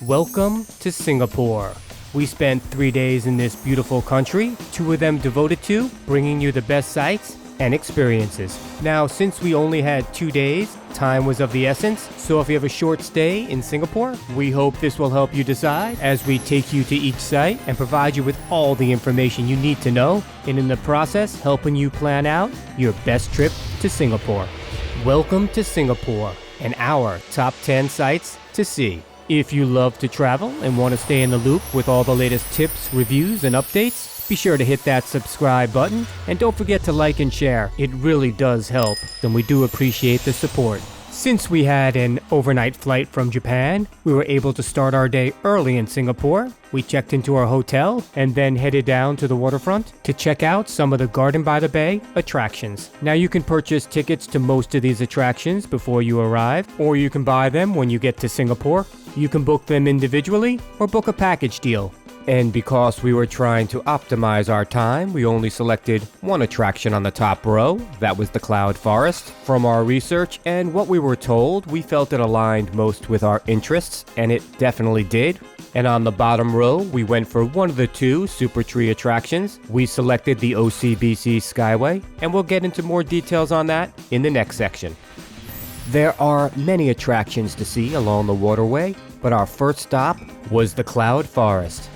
Welcome to Singapore. We spent 3 days in this beautiful country, 2 of them devoted to bringing you the best sights and experiences. Now, since we only had 2 days, time was of the essence, so if you have a short stay in Singapore, we hope this will help you decide as we take you to each site and provide you with all the information you need to know, and in the process, helping you plan out your best trip to Singapore. Welcome to Singapore and our top 10 sites to see. If you love to travel and want to stay in the loop with all the latest tips, reviews, and updates, be sure to hit that subscribe button and don't forget to like and share. It really does help, and we do appreciate the support. Since we had an overnight flight from Japan, we were able to start our day early in Singapore. We checked into our hotel and then headed down to the waterfront to check out some of the Garden by the Bay attractions. Now you can purchase tickets to most of these attractions before you arrive, or you can buy them when you get to Singapore. You can book them individually or book a package deal. And because we were trying to optimize our time, we only selected one attraction on the top row. That was the Cloud Forest. From our research and what we were told, we felt it aligned most with our interests, and it definitely did. And on the bottom row, we went for one of the 2 Super Tree attractions. We selected the OCBC Skyway, and we'll get into more details on that in the next section. There are many attractions to see along the waterway, but our first stop was the Cloud Forest.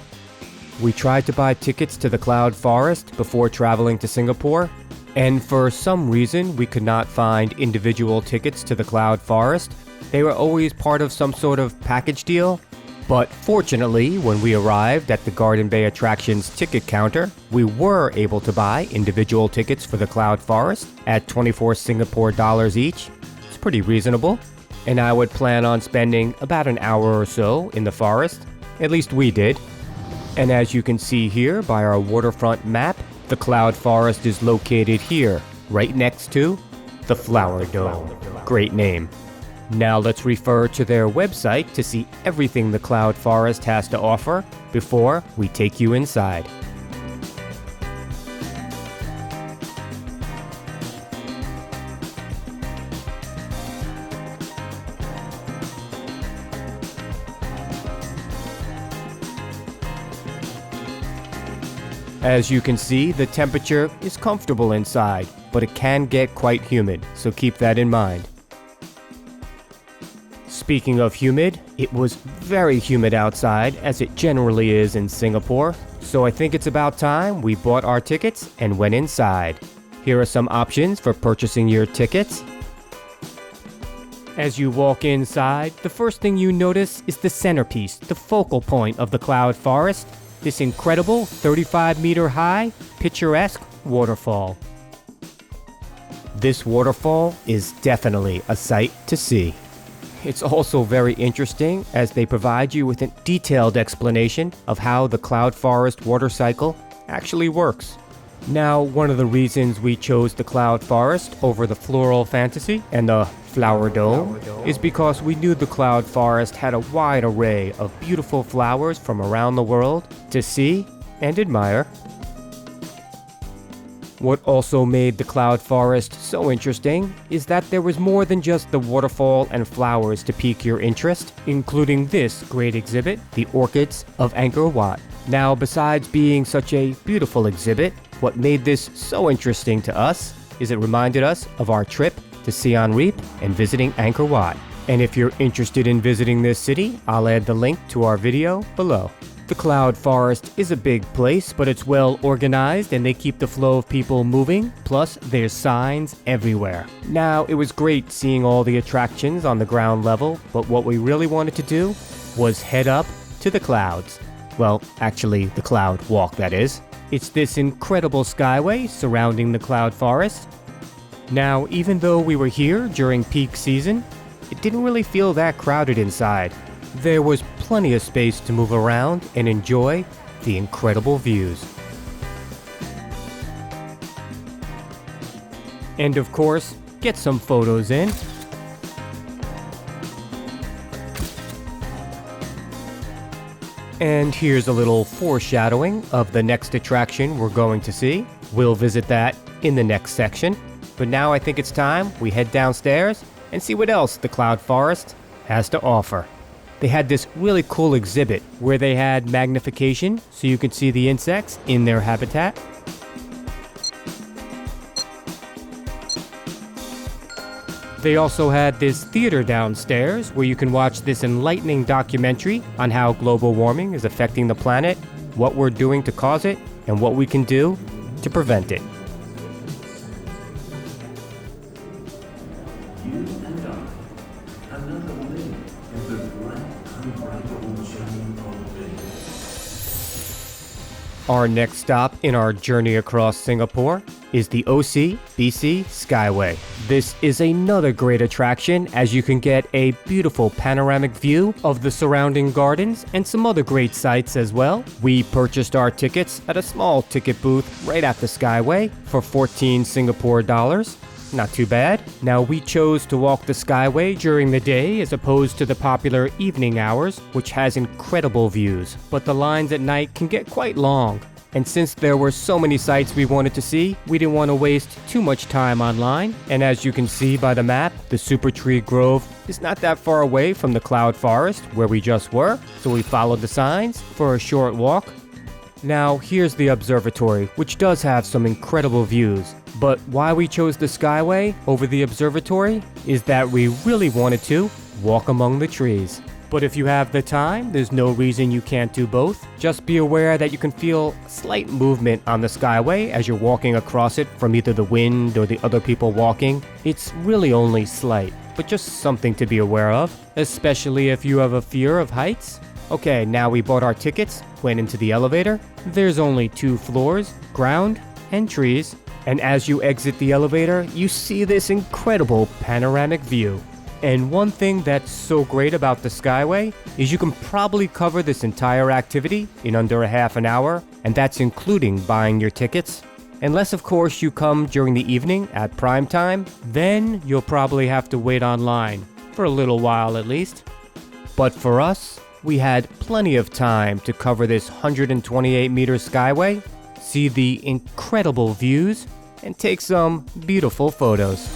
We tried to buy tickets to the Cloud Forest before traveling to Singapore, and for some reason we could not find individual tickets to the Cloud Forest. They were always part of some sort of package deal, but fortunately when we arrived at the Garden Bay Attractions ticket counter, we were able to buy individual tickets for the Cloud Forest at 24 Singapore dollars each. It's pretty reasonable, and I would plan on spending about an hour or so in the forest. At least we did. And as you can see here by our waterfront map, the Cloud Forest is located here, right next to the Flower Dome. Great name. Now let's refer to their website to see everything the Cloud Forest has to offer before we take you inside. As you can see, the temperature is comfortable inside, but it can get quite humid, so keep that in mind. Speaking of humid, it was very humid outside, as it generally is in Singapore, so I think it's about time we bought our tickets and went inside. Here are some options for purchasing your tickets. As you walk inside, the first thing you notice is the centerpiece, the focal point of the Cloud Forest. This incredible 35-meter-high, picturesque waterfall. This waterfall is definitely a sight to see. It's also very interesting as they provide you with a detailed explanation of how the Cloud Forest water cycle actually works. Now, one of the reasons we chose the Cloud Forest over the Floral Fantasy and the Flower Dome is because we knew the Cloud Forest had a wide array of beautiful flowers from around the world to see and admire. What also made the Cloud Forest so interesting is that there was more than just the waterfall and flowers to pique your interest, including this great exhibit, the Orchids of Angkor Wat. Now, besides being such a beautiful exhibit, what made this so interesting to us is it reminded us of our trip to Siem Reap and visiting Angkor Wat. And if you're interested in visiting this city, I'll add the link to our video below. The Cloud Forest is a big place, but it's well organized and they keep the flow of people moving, plus there's signs everywhere. Now, it was great seeing all the attractions on the ground level, but what we really wanted to do was head up to the clouds. Well, actually, the Cloud Walk, that is. It's this incredible skyway surrounding the Cloud Forest. Now, even though we were here during peak season, it didn't really feel that crowded inside. There was plenty of space to move around and enjoy the incredible views. And of course, get some photos in. And here's a little foreshadowing of the next attraction we're going to see. We'll visit that in the next section. But now I think it's time we head downstairs and see what else the Cloud Forest has to offer. they had this really cool exhibit where they had magnification so you could see the insects in their habitat. They also had this theater downstairs where you can watch this enlightening documentary on how global warming is affecting the planet, what we're doing to cause it, and what we can do to prevent it. You and I, another link in the black unbreakable chain of days. Our next stop in our journey across Singapore is the OCBC Skyway. This is another great attraction as you can get a beautiful panoramic view of the surrounding gardens and some other great sights as well. We purchased our tickets at a small ticket booth right at the Skyway for 14 Singapore dollars. Not too bad. Now we chose to walk the Skyway during the day as opposed to the popular evening hours, which has incredible views. But the lines at night can get quite long. And since there were so many sites we wanted to see, we didn't want to waste too much time online. And as you can see by the map, the Super Tree Grove is not that far away from the Cloud Forest where we just were, so we followed the signs for a short walk. Now here's the observatory, which does have some incredible views. But why we chose the Skyway over the observatory is that we really wanted to walk among the trees. But if you have the time, there's no reason you can't do both. Just be aware that you can feel slight movement on the Skyway as you're walking across it from either the wind or the other people walking. It's really only slight, but just something to be aware of, especially if you have a fear of heights. Okay, now we bought our tickets, went into the elevator. There's only 2 floors, ground and trees. And as you exit the elevator, you see this incredible panoramic view. And one thing that's so great about the Skyway is you can probably cover this entire activity in under a half an hour, and that's including buying your tickets. Unless of course you come during the evening at prime time, then you'll probably have to wait online, for a little while at least. But for us, we had plenty of time to cover this 128-meter Skyway, see the incredible views, and take some beautiful photos.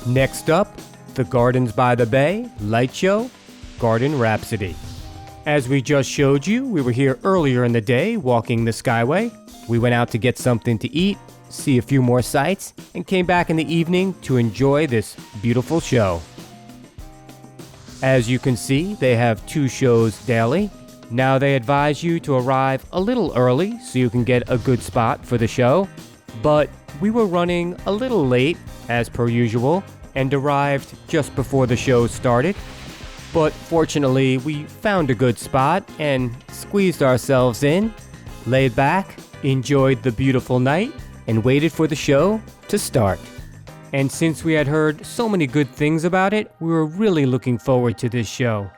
Next up, the Gardens by the Bay Light Show, Garden Rhapsody. As we just showed you, we were here earlier in the day walking the Skyway. We went out to get something to eat, see a few more sights, and came back in the evening to enjoy this beautiful show. As you can see, they have 2 shows daily. Now they advise you to arrive a little early so you can get a good spot for the show. But we were running a little late, as per usual, and arrived just before the show started. But fortunately, we found a good spot and squeezed ourselves in, laid back, enjoyed the beautiful night, and waited for the show to start. And since we had heard so many good things about it, we were really looking forward to this show.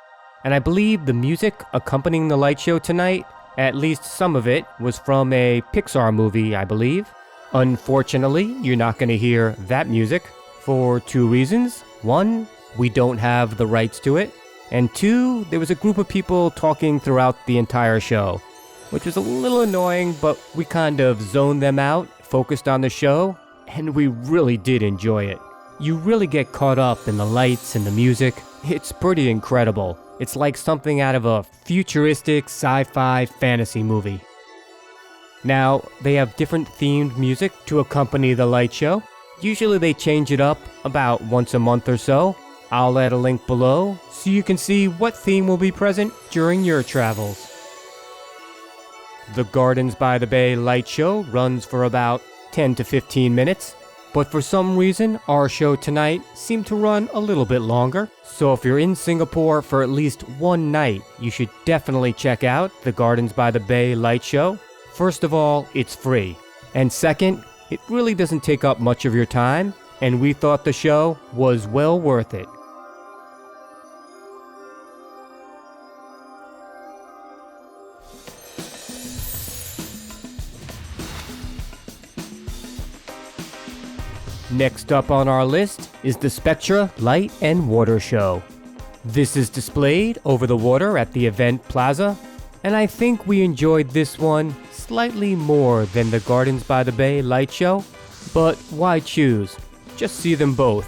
And I believe the music accompanying the light show tonight, at least some of it, was from a Pixar movie, I believe. Unfortunately, you're not going to hear that music for 2 reasons. 1, we don't have the rights to it. And 2, there was a group of people talking throughout the entire show, which was a little annoying, but we kind of zoned them out, focused on the show, and we really did enjoy it. You really get caught up in the lights and the music. It's pretty incredible. It's like something out of a futuristic sci-fi fantasy movie. Now, they have different themed music to accompany the light show. Usually they change it up about once a month or so. I'll add a link below so you can see what theme will be present during your travels. The Gardens by the Bay light show runs for about 10 to 15 minutes, but for some reason our show tonight seemed to run a little bit longer. So if you're in Singapore for at least one night, you should definitely check out the Gardens by the Bay light show. First of all, it's free. And second, it really doesn't take up much of your time, and we thought the show was well worth it. Next up on our list is the Spectra Light and Water Show. This is displayed over the water at the event plaza, and I think we enjoyed this one slightly more than the Gardens by the Bay light show, but why choose? Just see them both.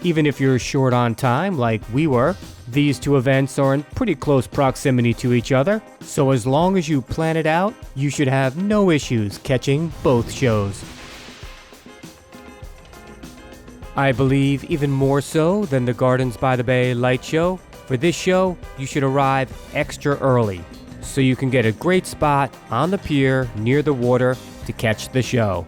Even if you're short on time like we were, these two events are in pretty close proximity to each other, so as long as you plan it out, you should have no issues catching both shows. I believe even more so than the Gardens by the Bay light show, for this show, you should arrive extra early, so you can get a great spot on the pier near the water to catch the show.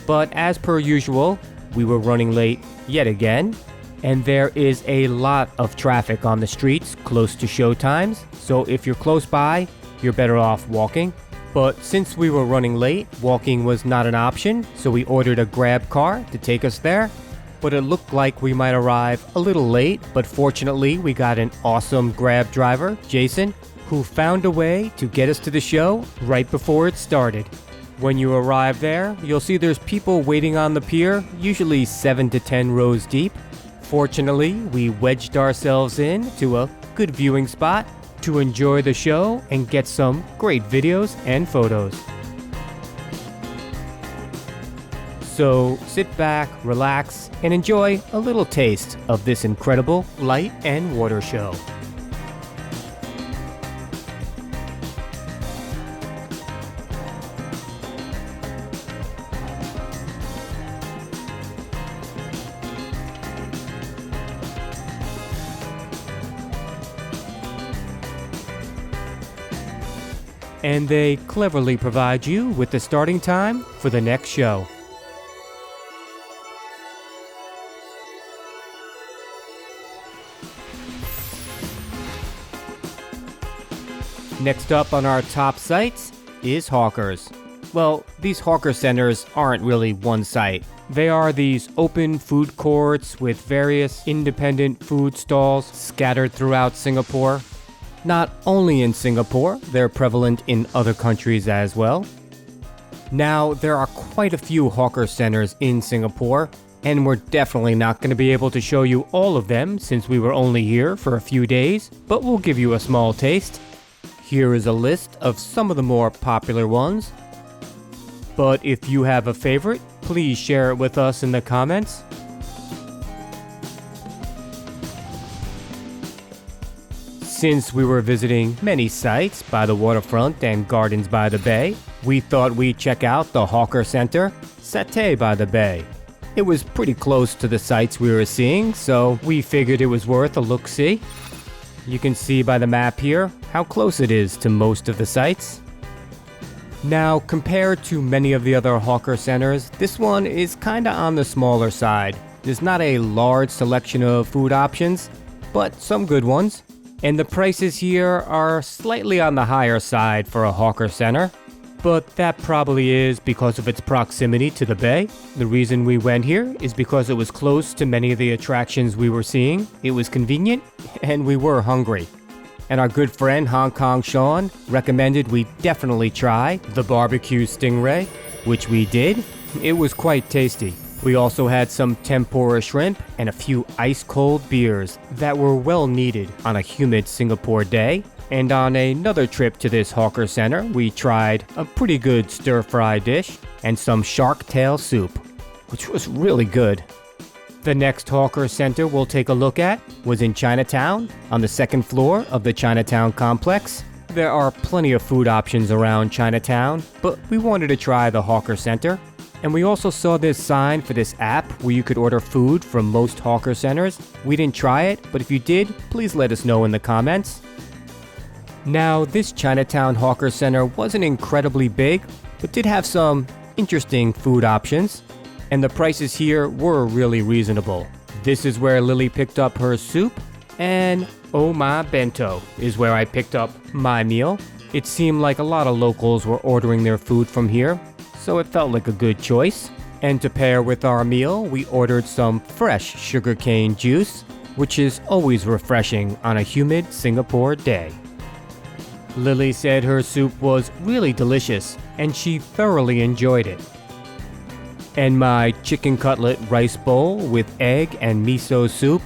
But as per usual, we were running late yet again, and there is a lot of traffic on the streets close to show times, so if you're close by, you're better off walking. But since we were running late, walking was not an option, so we ordered a grab car to take us there. But it looked like we might arrive a little late, but fortunately we got an awesome grab driver, Jason, who found a way to get us to the show right before it started. When you arrive there, you'll see there's people waiting on the pier, usually 7 to 10 rows deep. Fortunately, we wedged ourselves in to a good viewing spot to enjoy the show and get some great videos and photos. So sit back, relax, and enjoy a little taste of this incredible light and water show. And they cleverly provide you with the starting time for the next show. Next up on our top sites is Hawkers. Well, these hawker centers aren't really one site. They are these open food courts with various independent food stalls scattered throughout Singapore. Not only in Singapore, they're prevalent in other countries as well. Now, there are quite a few hawker centers in Singapore, and we're definitely not going to be able to show you all of them since we were only here for a few days, but we'll give you a small taste. Here is a list of some of the more popular ones. But if you have a favorite, please share it with us in the comments. Since we were visiting many sites by the waterfront and Gardens by the Bay, we thought we'd check out the Hawker Center, Satay by the Bay. It was pretty close to the sites we were seeing, so we figured it was worth a look-see. You can see by the map here how close it is to most of the sites. Now, compared to many of the other hawker centers, this one is kinda on the smaller side. There's not a large selection of food options, but some good ones. And the prices here are slightly on the higher side for a hawker center. But that probably is because of its proximity to the bay. The reason we went here is because it was close to many of the attractions we were seeing. It was convenient, and we were hungry. And our good friend Hong Kong Sean recommended we definitely try the barbecue stingray, which we did. It was quite tasty. We also had some tempura shrimp and a few ice-cold beers that were well needed on a humid Singapore day. And on another trip to this hawker center, we tried a pretty good stir-fry dish and some shark tail soup, which was really good. The next hawker center we'll take a look at was in Chinatown, on the second floor of the Chinatown complex. There are plenty of food options around Chinatown, but we wanted to try the hawker center. And we also saw this sign for this app where you could order food from most hawker centers. We didn't try it, but if you did, please let us know in the comments. Now, this Chinatown hawker center wasn't incredibly big, but did have some interesting food options. And the prices here were really reasonable. This is where Lily picked up her soup, and Oh My Bento is where I picked up my meal. It seemed like a lot of locals were ordering their food from here, so it felt like a good choice. And to pair with our meal, we ordered some fresh sugarcane juice, which is always refreshing on a humid Singapore day. Lily said her soup was really delicious, and she thoroughly enjoyed it. And my chicken cutlet rice bowl with egg and miso soup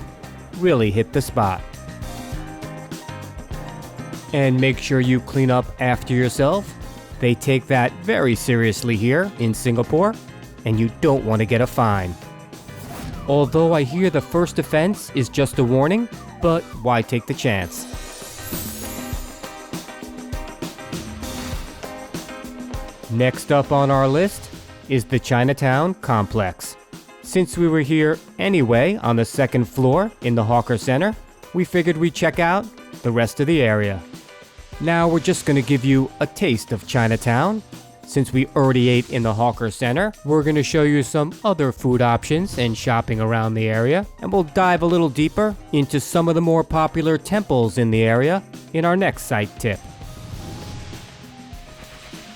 really hit the spot. And make sure you clean up after yourself. They take that very seriously here in Singapore, and you don't want to get a fine. Although I hear the first offense is just a warning, but why take the chance? Next up on our list is the Chinatown complex. Since we were here anyway on the second floor in the Hawker Center, we figured we'd check out the rest of the area. Now we're just going to give you a taste of Chinatown. Since we already ate in the Hawker Center, we're going to show you some other food options and shopping around the area, and we'll dive a little deeper into some of the more popular temples in the area in our next site tip.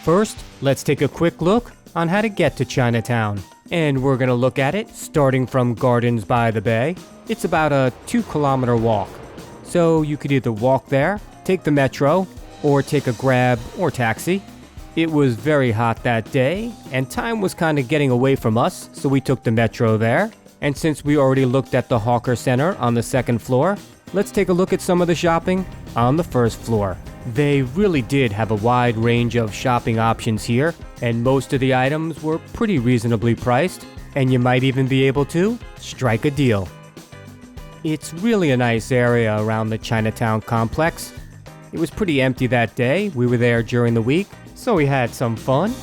First, let's take a quick look on how to get to Chinatown. And we're going to look at it starting from Gardens by the Bay. It's about a 2-kilometer walk. So you could either walk there, take the metro, or take a grab or taxi. It was very hot that day, and time was kind of getting away from us, so we took the metro there. And since we already looked at the Hawker Center on the second floor, let's take a look at some of the shopping on the first floor. They really did have a wide range of shopping options here, and most of the items were pretty reasonably priced, and you might even be able to strike a deal. It's really a nice area around the Chinatown complex. It was pretty empty that day. We were there during the week, so we had some fun.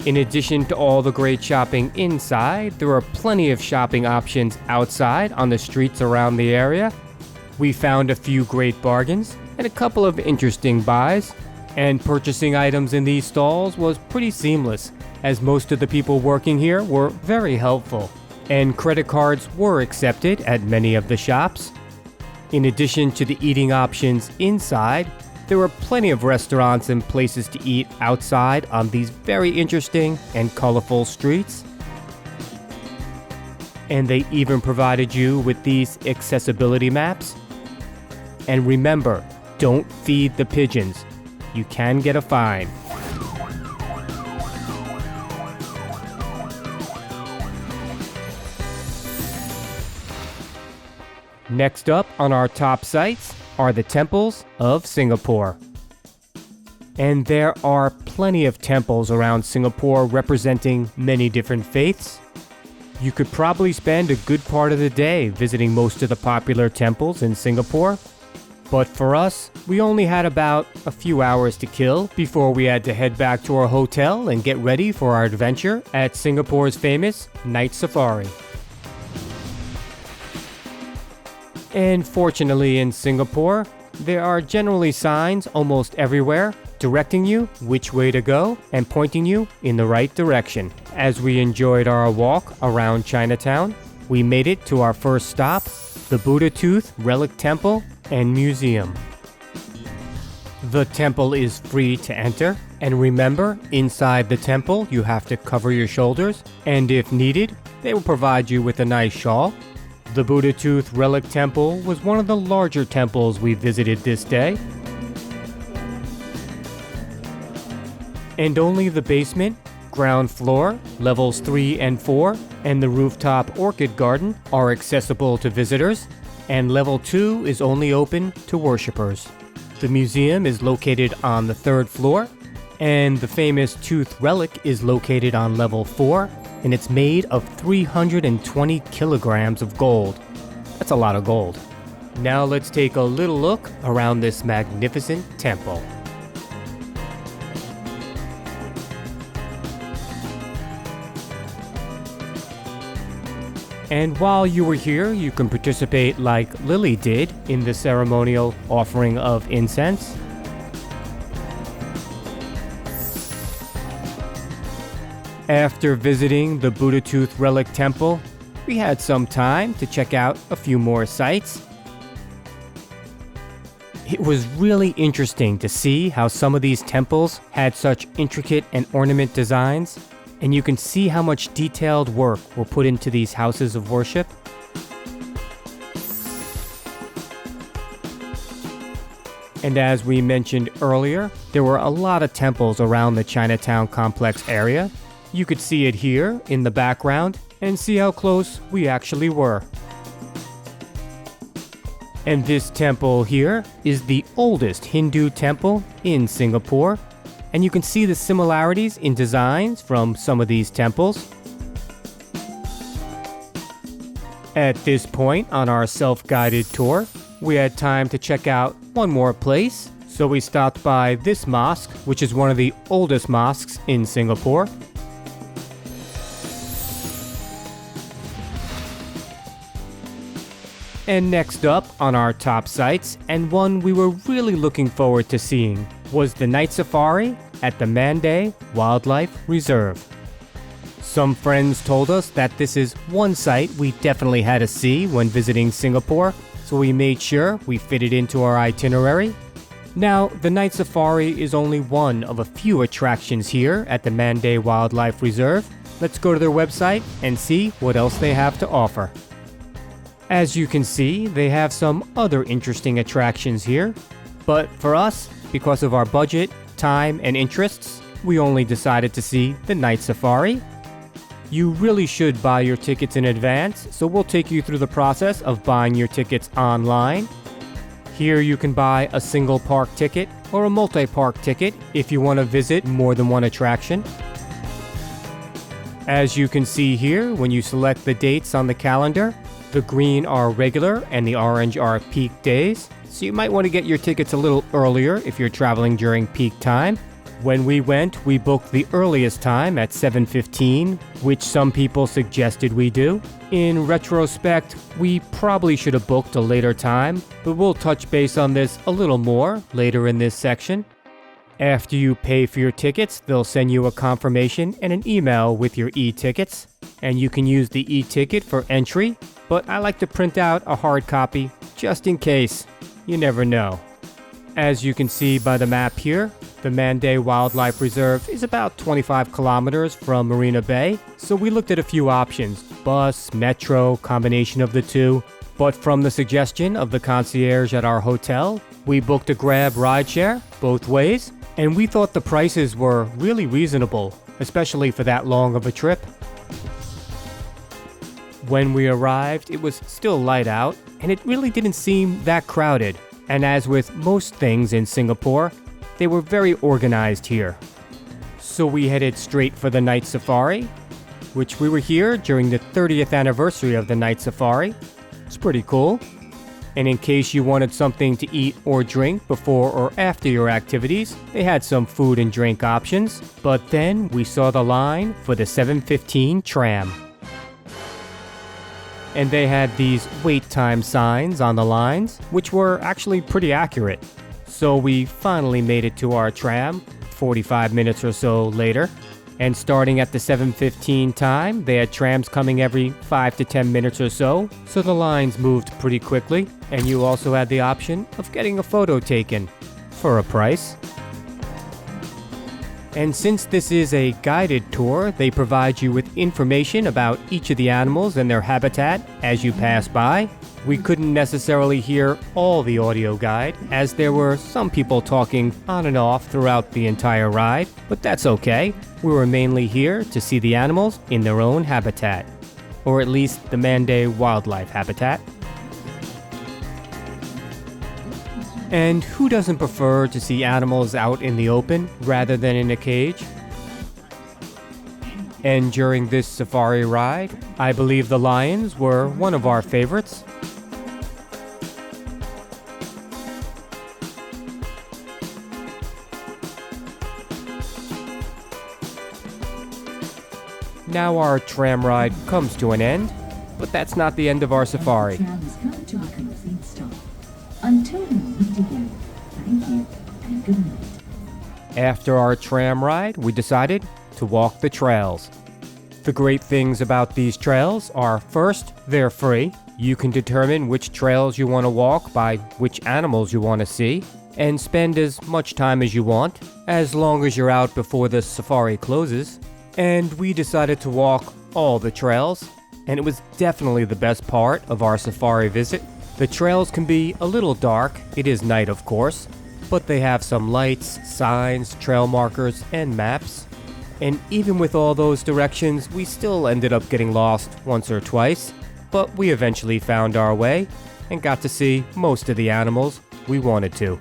In addition to all the great shopping inside, there are plenty of shopping options outside on the streets around the area. We found a few great bargains and a couple of interesting buys, and purchasing items in these stalls was pretty seamless, as most of the people working here were very helpful, and credit cards were accepted at many of the shops. In addition to the eating options inside, there were plenty of restaurants and places to eat outside on these very interesting and colorful streets. And they even provided you with these accessibility maps. And remember, don't feed the pigeons. You can get a fine. Next up on our top sites are the temples of Singapore. And there are plenty of temples around Singapore representing many different faiths. You could probably spend a good part of the day visiting most of the popular temples in Singapore. But for us, we only had about a few hours to kill before we had to head back to our hotel and get ready for our adventure at Singapore's famous Night Safari. And fortunately in Singapore, there are generally signs almost everywhere directing you which way to go and pointing you in the right direction. As we enjoyed our walk around Chinatown, we made it to our first stop, the Buddha Tooth Relic Temple and Museum. The temple is free to enter, and remember, inside the temple you have to cover your shoulders, and if needed, they will provide you with a nice shawl. The Buddha Tooth Relic Temple was one of the larger temples we visited this day. And only the basement, ground floor, levels 3 and 4, and the rooftop orchid garden are accessible to visitors, and level 2 is only open to worshippers. The museum is located on the 3rd floor, and the famous tooth relic is located on level 4, and it's made of 320 kilograms of gold. That's a lot of gold. Now let's take a little look around this magnificent temple. And while you were here, you can participate like Lily did in the ceremonial offering of incense. After visiting the Buddha Tooth Relic Temple, we had some time to check out a few more sites. It was really interesting to see how some of these temples had such intricate and ornate designs, and you can see how much detailed work were put into these houses of worship. And as we mentioned earlier, there were a lot of temples around the Chinatown complex area. You could see it here in the background and see how close we actually were. And this temple here is the oldest Hindu temple in Singapore. And you can see the similarities in designs from some of these temples. At this point on our self-guided tour, we had time to check out one more place. So we stopped by this mosque, which is one of the oldest mosques in Singapore. And next up on our top sites, and one we were really looking forward to seeing, was the night safari at the Mandai Wildlife Reserve. Some friends told us that this is one site we definitely had to see when visiting Singapore, so we made sure we fit it into our itinerary. Now, the night safari is only one of a few attractions here at the Mandai Wildlife Reserve. Let's go to their website and see what else they have to offer. As you can see, they have some other interesting attractions here, but for us, because of our budget, time, and interests, we only decided to see the night safari. You really should buy your tickets in advance, so we'll take you through the process of buying your tickets online. Here you can buy a single park ticket or a multi-park ticket if you want to visit more than one attraction. As you can see here, when you select the dates on the calendar, the green are regular and the orange are peak days, so you might want to get your tickets a little earlier if you're traveling during peak time. When we went, we booked the earliest time at 7:15, which some people suggested we do. In retrospect, we probably should have booked a later time, but we'll touch base on this a little more later in this section. After you pay for your tickets, they'll send you a confirmation and an email with your e-tickets, and you can use the e-ticket for entry, but I like to print out a hard copy just in case. You never know. As you can see by the map here, the Mandai Wildlife Reserve is about 25 kilometers from Marina Bay, so we looked at a few options: bus, metro, combination of the two. But from the suggestion of the concierge at our hotel, we booked a Grab rideshare both ways, and we thought the prices were really reasonable, especially for that long of a trip. When we arrived, it was still light out, and it really didn't seem that crowded. And as with most things in Singapore, they were very organized here. So we headed straight for the night safari, which we were here during the 30th anniversary of the night safari. It's pretty cool. And in case you wanted something to eat or drink before or after your activities, they had some food and drink options. But then we saw the line for the 7:15 tram. And they had these wait time signs on the lines, which were actually pretty accurate. So we finally made it to our tram, 45 minutes or so later. And starting at the 7:15 time, they had trams coming every 5 to 10 minutes or so the lines moved pretty quickly. And you also had the option of getting a photo taken for a price. And since this is a guided tour, they provide you with information about each of the animals and their habitat as you pass by. We couldn't necessarily hear all the audio guide, as there were some people talking on and off throughout the entire ride, but that's okay. We were mainly here to see the animals in their own habitat, or at least the Mandai wildlife habitat. And who doesn't prefer to see animals out in the open rather than in a cage? And during this safari ride, I believe the lions were one of our favorites. Now our tram ride comes to an end, but that's not the end of our safari. The tram has come to a complete stop. Until we meet again, thank you and good night. After our tram ride, we decided to walk the trails. The great things about these trails are, first, they're free. You can determine which trails you want to walk by which animals you want to see, and spend as much time as you want, as long as you're out before the safari closes. And we decided to walk all the trails, and it was definitely the best part of our safari visit. The trails can be a little dark, it is night of course, but they have some lights, signs, trail markers, and maps. And even with all those directions, we still ended up getting lost once or twice, but we eventually found our way. and got to see most of the animals we wanted to.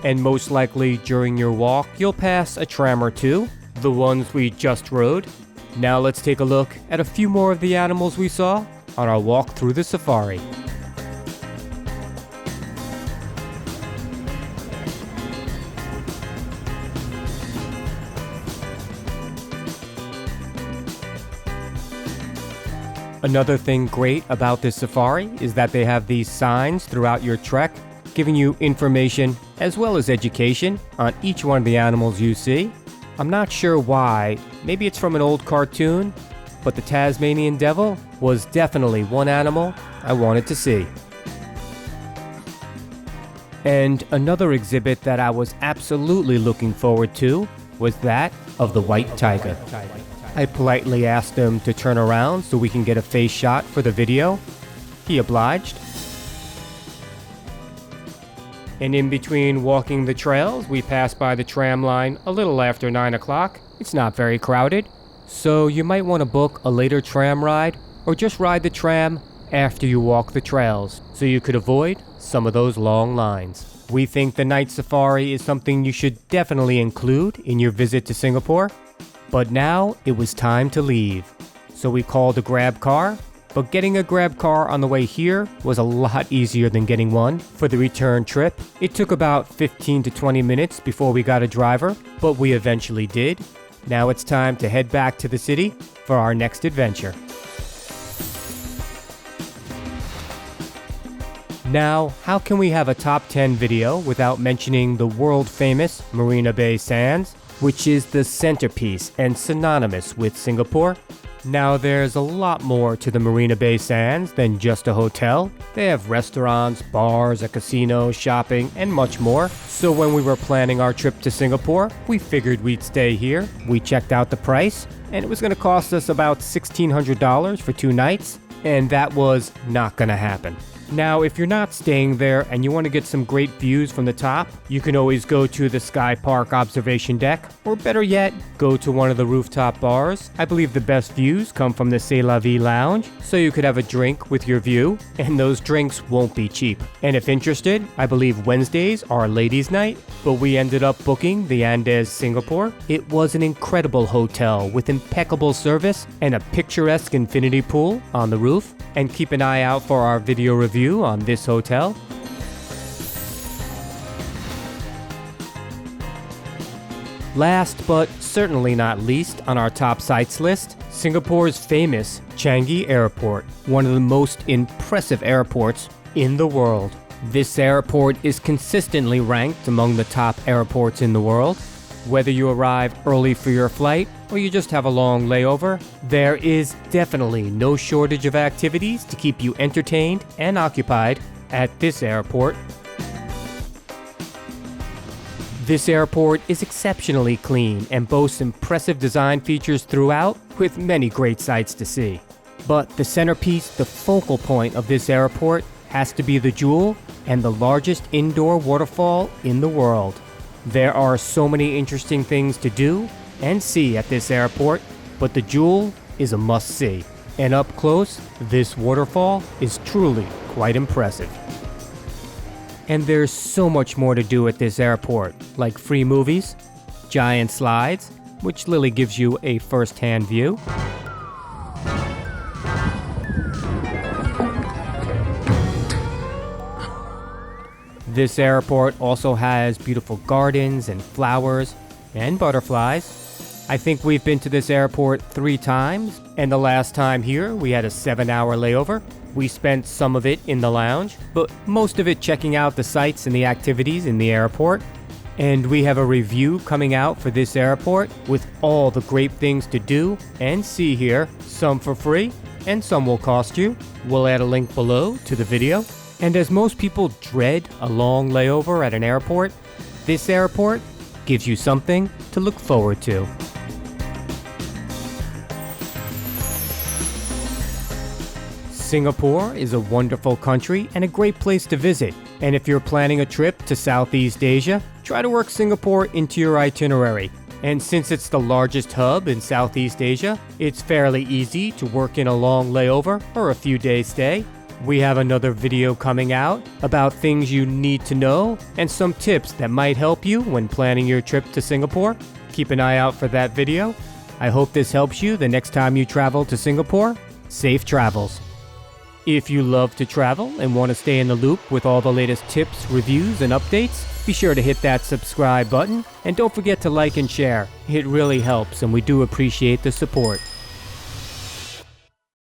And most likely during your walk, you'll pass a tram or two, the ones we just rode. Now let's take a look at a few more of the animals we saw on our walk through the safari. Another thing great about this safari is that they have these signs throughout your trek, giving you information as well as education on each one of the animals you see. I'm not sure why, maybe it's from an old cartoon, but the Tasmanian devil was definitely one animal I wanted to see. And another exhibit that I was absolutely looking forward to was that of the white tiger. I politely asked him to turn around so we can get a face shot for the video. He obliged. And in between walking the trails, we passed by the tram line a little after 9 o'clock. It's not very crowded, so you might want to book a later tram ride or just ride the tram after you walk the trails so you could avoid some of those long lines. We think the night safari is something you should definitely include in your visit to Singapore. But now it was time to leave. So we called a grab car, but getting a grab car on the way here was a lot easier than getting one for the return trip. It took about 15 to 20 minutes before we got a driver, but we eventually did. Now it's time to head back to the city for our next adventure. Now, how can we have a top 10 video without mentioning the world famous Marina Bay Sands, which is the centerpiece and synonymous with Singapore? Now there's a lot more to the Marina Bay Sands than just a hotel. They have restaurants, bars, a casino, shopping, and much more. So when we were planning our trip to Singapore, we figured we'd stay here. We checked out the price, and it was going to cost us about $1,600 for 2 nights, and that was not going to happen. Now, if you're not staying there and you want to get some great views from the top, you can always go to the Sky Park observation deck, or better yet, go to one of the rooftop bars. I believe the best views come from the C'est La Vie Lounge, so you could have a drink with your view, and those drinks won't be cheap. And if interested, I believe Wednesdays are ladies' night, but we ended up booking the Andes Singapore. It was an incredible hotel with impeccable service and a picturesque infinity pool on the roof. And keep an eye out for our video review on this hotel. Last but certainly not least on our top sites list, Singapore's famous Changi Airport, one of the most impressive airports in the world. This airport is consistently ranked among the top airports in the world. Whether you arrive early for your flight or you just have a long layover, there is definitely no shortage of activities to keep you entertained and occupied at this airport. This airport is exceptionally clean and boasts impressive design features throughout, with many great sights to see. But the centerpiece, the focal point of this airport, has to be the Jewel and the largest indoor waterfall in the world. There are so many interesting things to do and see at this airport, but the Jewel is a must-see. And up close, this waterfall is truly quite impressive. And there's so much more to do at this airport, like free movies, giant slides, which Lily gives you a first-hand view, This airport also has beautiful gardens and flowers and butterflies. I think we've been to this airport 3 times, and the last time here we had a 7-hour layover. We spent some of it in the lounge, but most of it checking out the sights and the activities in the airport. And we have a review coming out for this airport with all the great things to do and see here, some for free and some will cost you. We'll add a link below to the video. And as most people dread a long layover at an airport, this airport gives you something to look forward to. Singapore is a wonderful country and a great place to visit. And if you're planning a trip to Southeast Asia, try to work Singapore into your itinerary. And since it's the largest hub in Southeast Asia, it's fairly easy to work in a long layover or a few days stay. We have another video coming out about things you need to know and some tips that might help you when planning your trip to Singapore. Keep an eye out for that video. I hope this helps you the next time you travel to Singapore. Safe travels. If you love to travel and want to stay in the loop with all the latest tips, reviews, and updates, be sure to hit that subscribe button and don't forget to like and share. It really helps and we do appreciate the support.